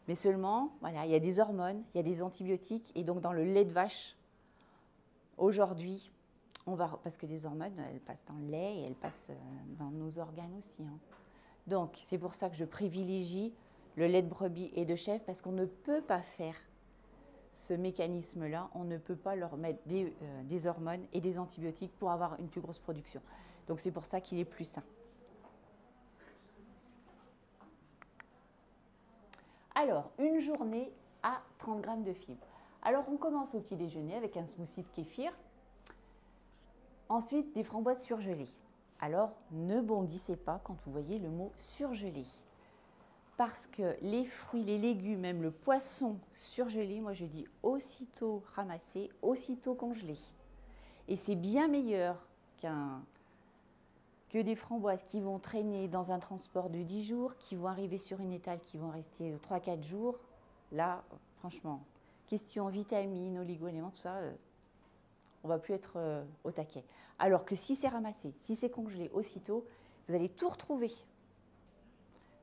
Mais seulement, voilà, il y a des hormones, il y a des antibiotiques. Et donc dans le lait de vache, aujourd'hui, parce que les hormones, elles passent dans le lait et elles passent dans nos organes aussi, hein. Donc c'est pour ça que je privilégie le lait de brebis et de chèvre, parce qu'on ne peut pas faire ce mécanisme-là, on ne peut pas leur mettre des hormones et des antibiotiques pour avoir une plus grosse production. Donc c'est pour ça qu'il est plus sain. Alors, une journée à 30 grammes de fibres. Alors on commence au petit déjeuner avec un smoothie de kéfir. Ensuite, des framboises surgelées. Alors, ne bondissez pas quand vous voyez le mot surgelé. Parce que les fruits, les légumes, même le poisson surgelé, moi je dis aussitôt ramassé, aussitôt congelé. Et c'est bien meilleur que des framboises qui vont traîner dans un transport de 10 jours, qui vont arriver sur une étale, qui vont rester 3-4 jours. Là, franchement, question vitamines, oligo-éléments, tout ça, on ne va plus être au taquet. Alors que si c'est ramassé, si c'est congelé aussitôt, vous allez tout retrouver.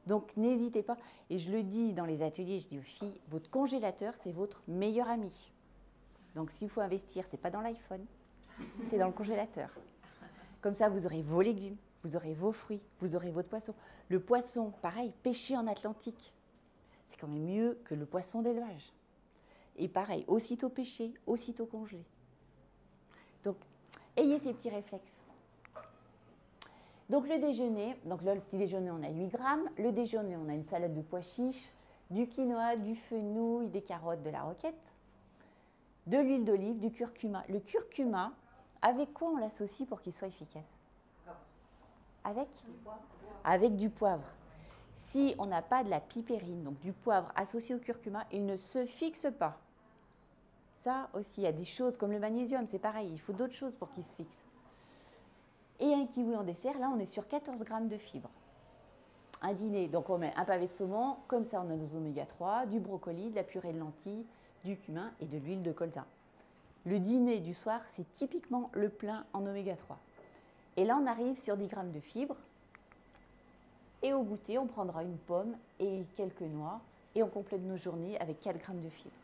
Donc n'hésitez pas. Et je le dis dans les ateliers, je dis aux filles, votre congélateur, c'est votre meilleur ami. Donc s'il faut investir, ce n'est pas dans l'iPhone, c'est dans le congélateur. Comme ça, vous aurez vos légumes, vous aurez vos fruits, vous aurez votre poisson. Le poisson, pareil, pêché en Atlantique, c'est quand même mieux que le poisson d'élevage. Et pareil, aussitôt pêché, aussitôt congelé. Donc, ayez ces petits réflexes. Donc le déjeuner, donc là le petit déjeuner on a 8 grammes, le déjeuner on a une salade de pois chiches, du quinoa, du fenouil, des carottes, de la roquette, de l'huile d'olive, du curcuma. Le curcuma, avec quoi on l'associe pour qu'il soit efficace? Avec du poivre. Si on n'a pas de la pipérine, donc du poivre associé au curcuma, il ne se fixe pas. Ça aussi, il y a des choses comme le magnésium, c'est pareil, il faut d'autres choses pour qu'il se fixe. Et un kiwi en dessert, là on est sur 14 grammes de fibres. Un dîner, donc on met un pavé de saumon, comme ça on a nos oméga 3, du brocoli, de la purée de lentilles, du cumin et de l'huile de colza. Le dîner du soir, c'est typiquement le plein en oméga 3. Et là on arrive sur 10 grammes de fibres. Et au goûter, on prendra une pomme et quelques noix et on complète nos journées avec 4 grammes de fibres.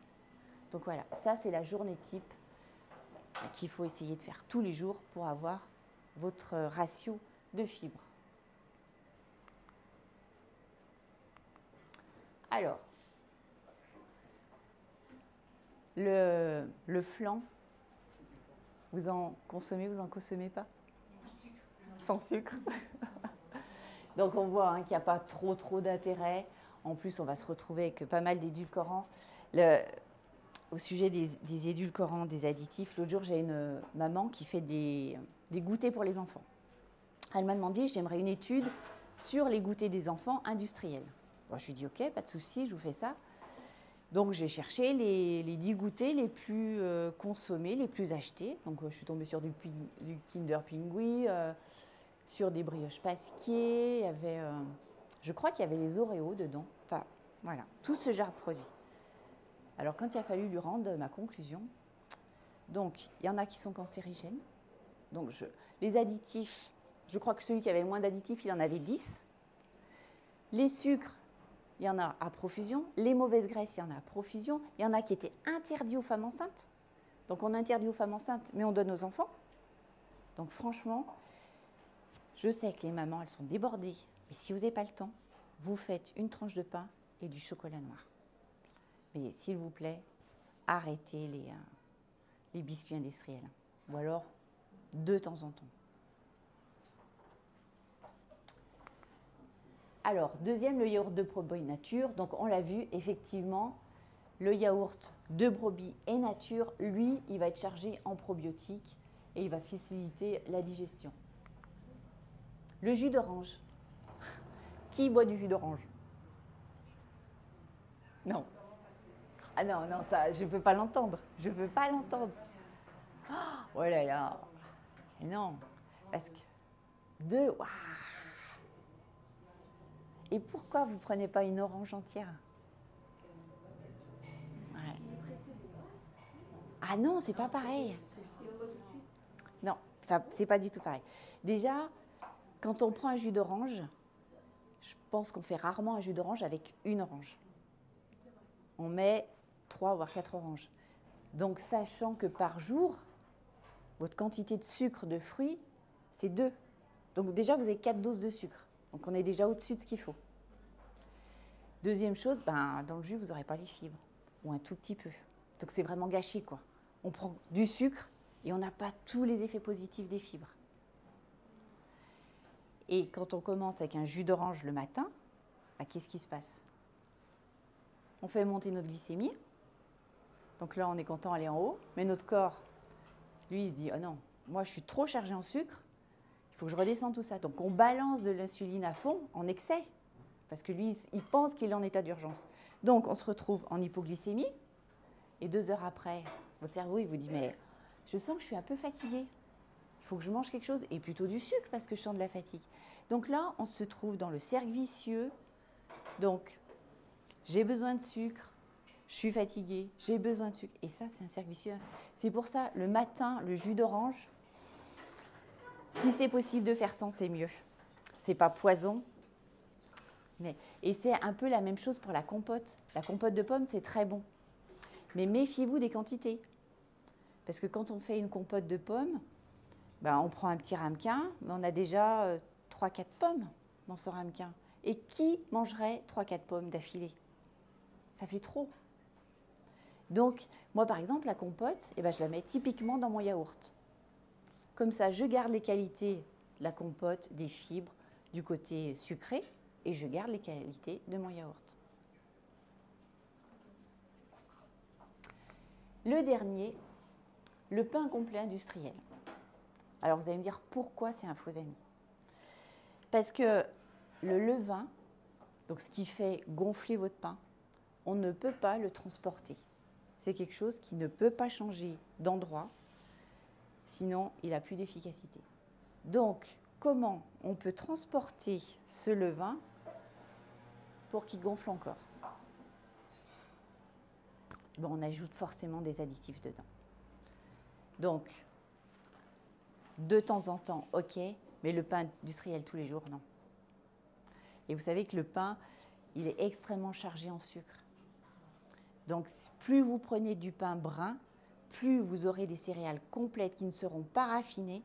Donc voilà, ça c'est la journée type qu'il faut essayer de faire tous les jours pour avoir votre ratio de fibres. Alors, le flan, vous en consommez, vous en consommez pas? Sans sucre. Donc on voit qu'il n'y a pas trop d'intérêt. En plus, on va se retrouver avec pas mal d'édulcorants. Au sujet des édulcorants, des additifs, l'autre jour, j'ai une maman qui fait des goûters pour les enfants. Elle m'a demandé, j'aimerais une étude sur les goûters des enfants industriels. Bon, je lui ai dit, ok, pas de souci, je vous fais ça. Donc j'ai cherché les 10 goûters les plus consommés, les plus achetés. Donc je suis tombée sur du Kinder Pingui, sur des brioches Pasquier, je crois qu'il y avait les Oreos dedans. Enfin, voilà, tout ce genre de produits. Alors quand il a fallu lui rendre ma conclusion, donc il y en a qui sont cancérigènes. Donc les additifs, je crois que celui qui avait le moins d'additifs, il en avait 10. Les sucres, il y en a à profusion. Les mauvaises graisses, il y en a à profusion. Il y en a qui étaient interdits aux femmes enceintes. Donc on interdit aux femmes enceintes, mais on donne aux enfants. Donc franchement, je sais que les mamans, elles sont débordées. Mais si vous n'avez pas le temps, vous faites une tranche de pain et du chocolat noir. Mais s'il vous plaît, arrêtez les biscuits industriels. Ou alors, de temps en temps. Alors, deuxième, le yaourt de brebis nature. Donc, on l'a vu, effectivement, le yaourt de brebis et nature, lui, il va être chargé en probiotiques et il va faciliter la digestion. Le jus d'orange. Qui boit du jus d'orange? Non. Ah non, ça, je ne peux pas l'entendre. Je ne peux pas l'entendre. Oh là là. Non. Parce que waouh. Et pourquoi vous ne prenez pas une orange entière? Ouais. Ah non, c'est pas pareil. Non, c'est pas du tout pareil. Déjà, Quand on prend un jus d'orange, je pense qu'on fait rarement un jus d'orange avec une orange. On met 3 voire 4 oranges. Donc, sachant que par jour, votre quantité de sucre de fruits, c'est 2. Donc déjà, vous avez 4 doses de sucre. Donc on est déjà au-dessus de ce qu'il faut. Deuxième chose, dans le jus, vous n'aurez pas les fibres, ou un tout petit peu. Donc c'est vraiment gâché, quoi. On prend du sucre et on n'a pas tous les effets positifs des fibres. Et quand on commence avec un jus d'orange le matin, qu'est-ce qui se passe? On fait monter notre glycémie. Donc là, on est content d'aller en haut. Mais notre corps, lui, il se dit « Oh non, moi, je suis trop chargé en sucre. Il faut que je redescende tout ça. » Donc on balance de l'insuline à fond, en excès. Parce que lui, il pense qu'il est en état d'urgence. Donc on se retrouve en hypoglycémie. Et 2 heures après, votre cerveau, il vous dit « Mais je sens que je suis un peu fatiguée. Il faut que je mange quelque chose. Et plutôt du sucre parce que je sens de la fatigue. » Donc là, on se trouve dans le cercle vicieux. Donc, j'ai besoin de sucre, je suis fatiguée, j'ai besoin de sucre. Et ça, c'est un cercle vicieux. C'est pour ça, le matin, le jus d'orange, si c'est possible de faire sans, c'est mieux. C'est pas poison. Et c'est un peu la même chose pour la compote. La compote de pommes, c'est très bon. Mais méfiez-vous des quantités. Parce que quand on fait une compote de pommes, on prend un petit ramequin, mais on a déjà 3-4 pommes dans ce ramequin. Et qui mangerait 3-4 pommes d'affilée? Ça fait trop. Donc, moi, par exemple, la compote, je la mets typiquement dans mon yaourt. Comme ça, je garde les qualités de la compote, des fibres, du côté sucré, et je garde les qualités de mon yaourt. Le dernier, le pain complet industriel. Alors, vous allez me dire pourquoi c'est un faux ami. Parce que le levain, donc ce qui fait gonfler votre pain, on ne peut pas le transporter. C'est quelque chose qui ne peut pas changer d'endroit, sinon il n'a plus d'efficacité. Donc, comment on peut transporter ce levain pour qu'il gonfle encore? On ajoute forcément des additifs dedans. Donc, de temps en temps, ok, mais le pain industriel tous les jours, non. Et vous savez que le pain, il est extrêmement chargé en sucre. Donc, plus vous prenez du pain brun, plus vous aurez des céréales complètes qui ne seront pas raffinées,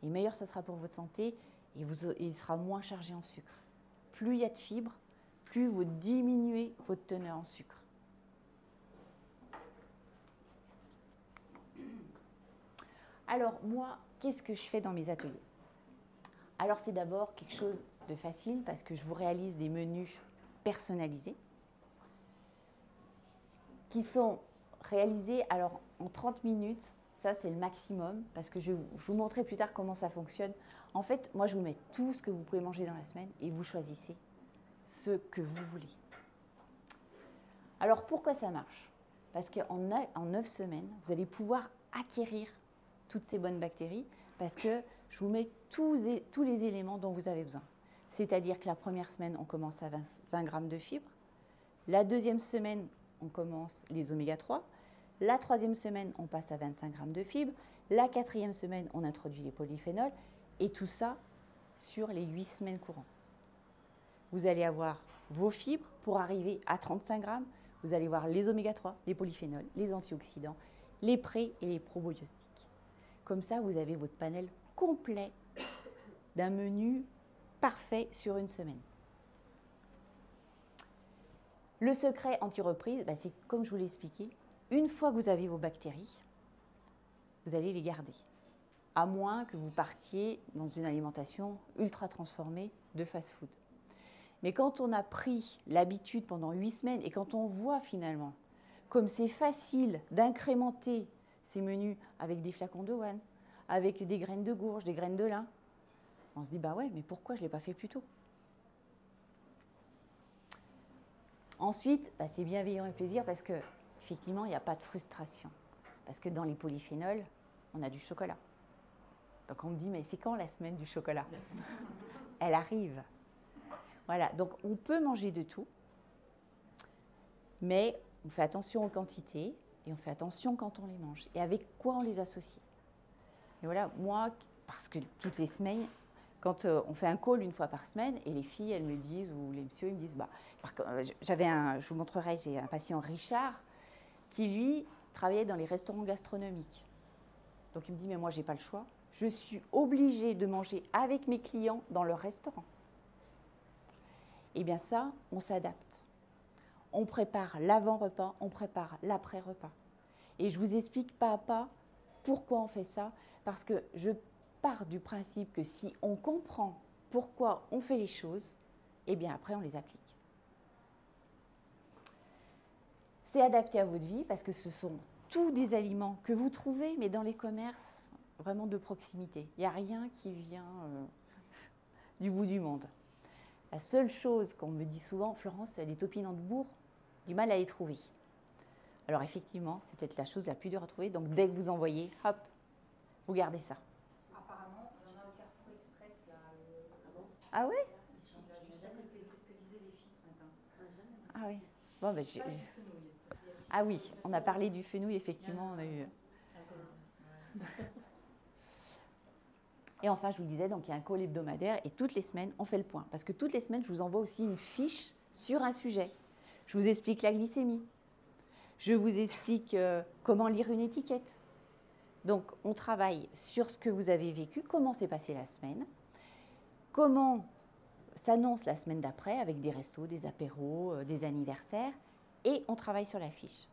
et meilleur ça sera pour votre santé, et il sera moins chargé en sucre. Plus il y a de fibres, plus vous diminuez votre teneur en sucre. Alors, moi, qu'est-ce que je fais dans mes ateliers? Alors, c'est d'abord quelque chose de facile parce que je vous réalise des menus personnalisés qui sont réalisés en 30 minutes. Ça, c'est le maximum parce que je vous montrerai plus tard comment ça fonctionne. En fait, moi, je vous mets tout ce que vous pouvez manger dans la semaine et vous choisissez ce que vous voulez. Alors, pourquoi ça marche? Parce qu'en 9 semaines, vous allez pouvoir acquérir toutes ces bonnes bactéries parce que je vous mets tous les éléments dont vous avez besoin. C'est-à-dire que la première semaine, on commence à 20 grammes de fibres. La deuxième semaine, on commence les oméga 3. La troisième semaine, on passe à 25 grammes de fibres. La quatrième semaine, on introduit les polyphénols. Et tout ça sur les 8 semaines courantes. Vous allez avoir vos fibres pour arriver à 35 grammes. Vous allez voir les oméga 3, les polyphénols, les antioxydants, les pré- et les probiotiques. Comme ça, vous avez votre panel complet d'un menu parfait sur une semaine. Le secret anti-reprise, c'est comme je vous l'ai expliqué, une fois que vous avez vos bactéries, vous allez les garder. À moins que vous partiez dans une alimentation ultra transformée de fast-food. Mais quand on a pris l'habitude pendant 8 semaines et quand on voit finalement comme c'est facile d'incrémenter ces menus avec des flacons de one, avec des graines de gourge, des graines de lin, on se dit, ouais, mais pourquoi je ne l'ai pas fait plus tôt? Ensuite, c'est bienveillant et plaisir parce qu'effectivement, il n'y a pas de frustration. Parce que dans les polyphénols, on a du chocolat. Donc on me dit, mais c'est quand la semaine du chocolat? Elle arrive. Voilà, donc on peut manger de tout, mais on fait attention aux quantités et on fait attention quand on les mange. Et avec quoi on les associe? Et voilà, moi, parce que toutes les semaines, quand on fait un call une fois par semaine, et les filles, elles me disent, ou les messieurs, ils me disent, je vous montrerai, j'ai un patient Richard, qui lui travaillait dans les restaurants gastronomiques. Donc il me dit, mais moi, je n'ai pas le choix. Je suis obligée de manger avec mes clients dans leur restaurant. Eh bien ça, on s'adapte. On prépare l'avant-repas, on prépare l'après-repas. Et je vous explique pas à pas pourquoi on fait ça, parce que je pars du principe que si on comprend pourquoi on fait les choses, eh bien après on les applique. C'est adapté à votre vie parce que ce sont tous des aliments que vous trouvez, mais dans les commerces vraiment de proximité. Il n'y a rien qui vient du bout du monde. La seule chose qu'on me dit souvent, Florence, les topinambours, du mal à les trouver. Alors effectivement, c'est peut-être la chose la plus dure à trouver. Donc dès que vous envoyez, hop, vous gardez ça. Apparemment, il y en a au Carrefour Express, là. Ah ouais? Ici, là, juste à côté, c'est ce que disaient les filles ce matin. Ah oui. Bon, ben, Pas du fenouil. ah oui, on a parlé du fenouil, effectivement, on a eu. Et enfin, je vous le disais, donc il y a un call hebdomadaire et toutes les semaines, on fait le point. Parce que toutes les semaines, je vous envoie aussi une fiche sur un sujet. Je vous explique la glycémie. Je vous explique comment lire une étiquette. Donc, on travaille sur ce que vous avez vécu, comment s'est passée la semaine, comment s'annonce la semaine d'après avec des restos, des apéros, des anniversaires, et on travaille sur la fiche.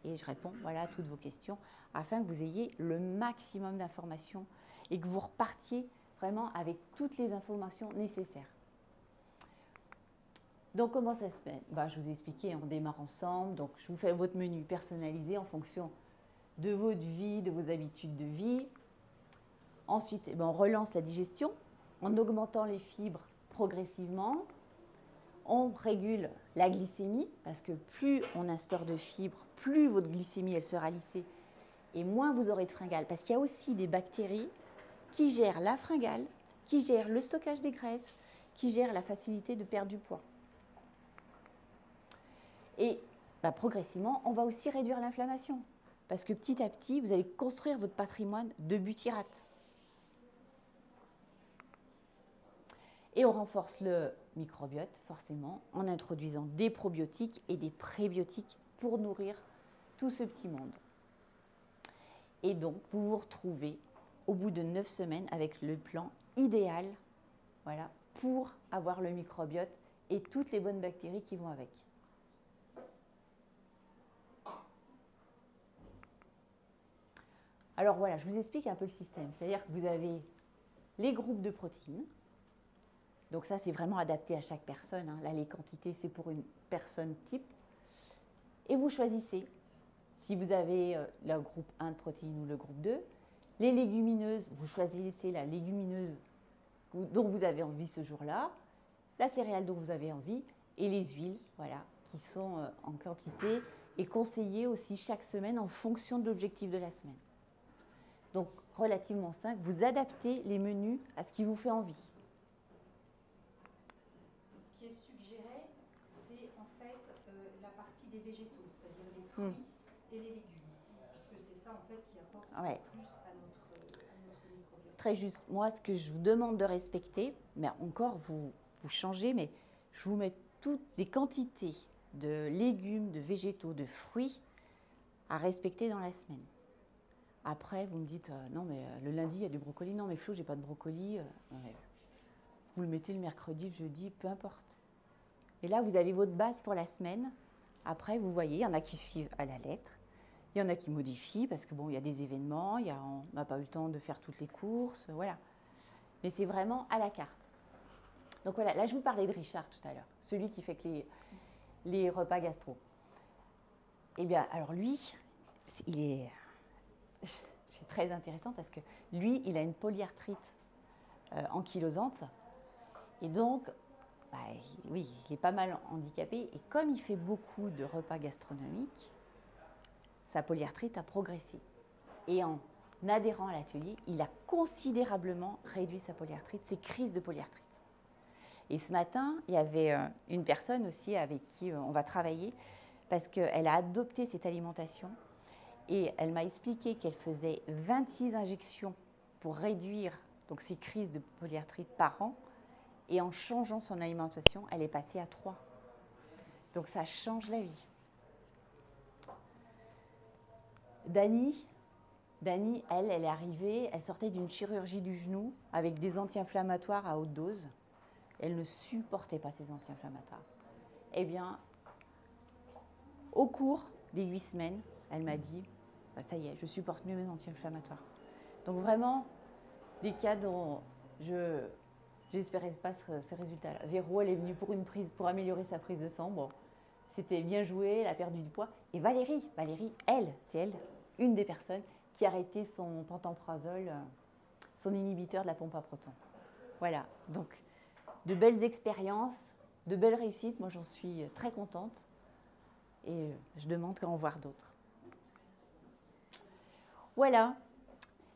Et je réponds voilà, à toutes vos questions afin que vous ayez le maximum d'informations et que vous repartiez vraiment avec toutes les informations nécessaires. Donc, comment ça se fait? Je vous ai expliqué, on démarre ensemble. Donc, je vous fais votre menu personnalisé en fonction de votre vie, de vos habitudes de vie. Ensuite, on relance la digestion en augmentant les fibres progressivement. On régule la glycémie parce que plus on instaure de fibres, plus votre glycémie elle sera lissée et moins vous aurez de fringales. Parce qu'il y a aussi des bactéries qui gèrent la fringale, qui gèrent le stockage des graisses, qui gèrent la facilité de perdre du poids. Et progressivement, on va aussi réduire l'inflammation. Parce que petit à petit, vous allez construire votre patrimoine de butyrate. Et on renforce le microbiote, forcément, en introduisant des probiotiques et des prébiotiques pour nourrir tout ce petit monde. Et donc, vous vous retrouvez au bout de 9 semaines avec le plan idéal, voilà, pour avoir le microbiote et toutes les bonnes bactéries qui vont avec. Alors voilà, je vous explique un peu le système. C'est-à-dire que vous avez les groupes de protéines. Donc ça, c'est vraiment adapté à chaque personne. Là, les quantités, c'est pour une personne type. Et vous choisissez si vous avez le groupe 1 de protéines ou le groupe 2. Les légumineuses, vous choisissez la légumineuse dont vous avez envie ce jour-là, la céréale dont vous avez envie, et les huiles, voilà, qui sont en quantité et conseillées aussi chaque semaine en fonction de l'objectif de la semaine. Donc, relativement simple, vous adaptez les menus à ce qui vous fait envie. Ce qui est suggéré, c'est en fait la partie des végétaux, c'est-à-dire les fruits et les légumes, puisque c'est ça en fait qui apporte plus à notre microbiote. Très juste. Moi, ce que je vous demande de respecter, mais encore vous changez, mais je vous mets toutes des quantités de légumes, de végétaux, de fruits à respecter dans la semaine. Après, vous me dites, non, mais le lundi, il y a du brocoli. Non, mais Flo, j'ai pas de brocoli. Vous le mettez le mercredi, le jeudi, peu importe. Et là, vous avez votre base pour la semaine. Après, vous voyez, il y en a qui suivent à la lettre. Il y en a qui modifient parce que bon, il y a des événements, on n'a pas eu le temps de faire toutes les courses, voilà. Mais c'est vraiment à la carte. Donc voilà, là, je vous parlais de Richard tout à l'heure, celui qui fait que les repas gastro. Eh bien, alors lui, c'est très intéressant parce que lui, il a une polyarthrite ankylosante. Et donc, oui, il est pas mal handicapé. Et comme il fait beaucoup de repas gastronomiques, sa polyarthrite a progressé. Et en adhérant à l'atelier, il a considérablement réduit sa polyarthrite, ses crises de polyarthrite. Et ce matin, il y avait une personne aussi avec qui on va travailler parce qu'elle a adopté cette alimentation. Et elle m'a expliqué qu'elle faisait 26 injections pour réduire donc ces crises de polyarthrite par an. Et en changeant son alimentation, elle est passée à 3. Donc ça change la vie. Dani, elle est arrivée, elle sortait d'une chirurgie du genou avec des anti-inflammatoires à haute dose. Elle ne supportait pas ces anti-inflammatoires. Eh bien, au cours des 8 semaines, elle m'a dit, bah, ça y est, je supporte mieux mes anti-inflammatoires. Donc vraiment, des cas dont j'espérais pas ce résultat-là. Véro, elle est venue pour améliorer sa prise de sang. Bon, c'était bien joué, elle a perdu du poids. Et Valérie, c'est elle, une des personnes qui a arrêté son pantoprazole, son inhibiteur de la pompe à protons. Voilà, donc de belles expériences, de belles réussites. Moi, j'en suis très contente et je demande qu'à en voir d'autres. Voilà,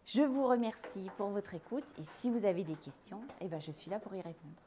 je vous remercie pour votre écoute et si vous avez des questions, eh ben, je suis là pour y répondre.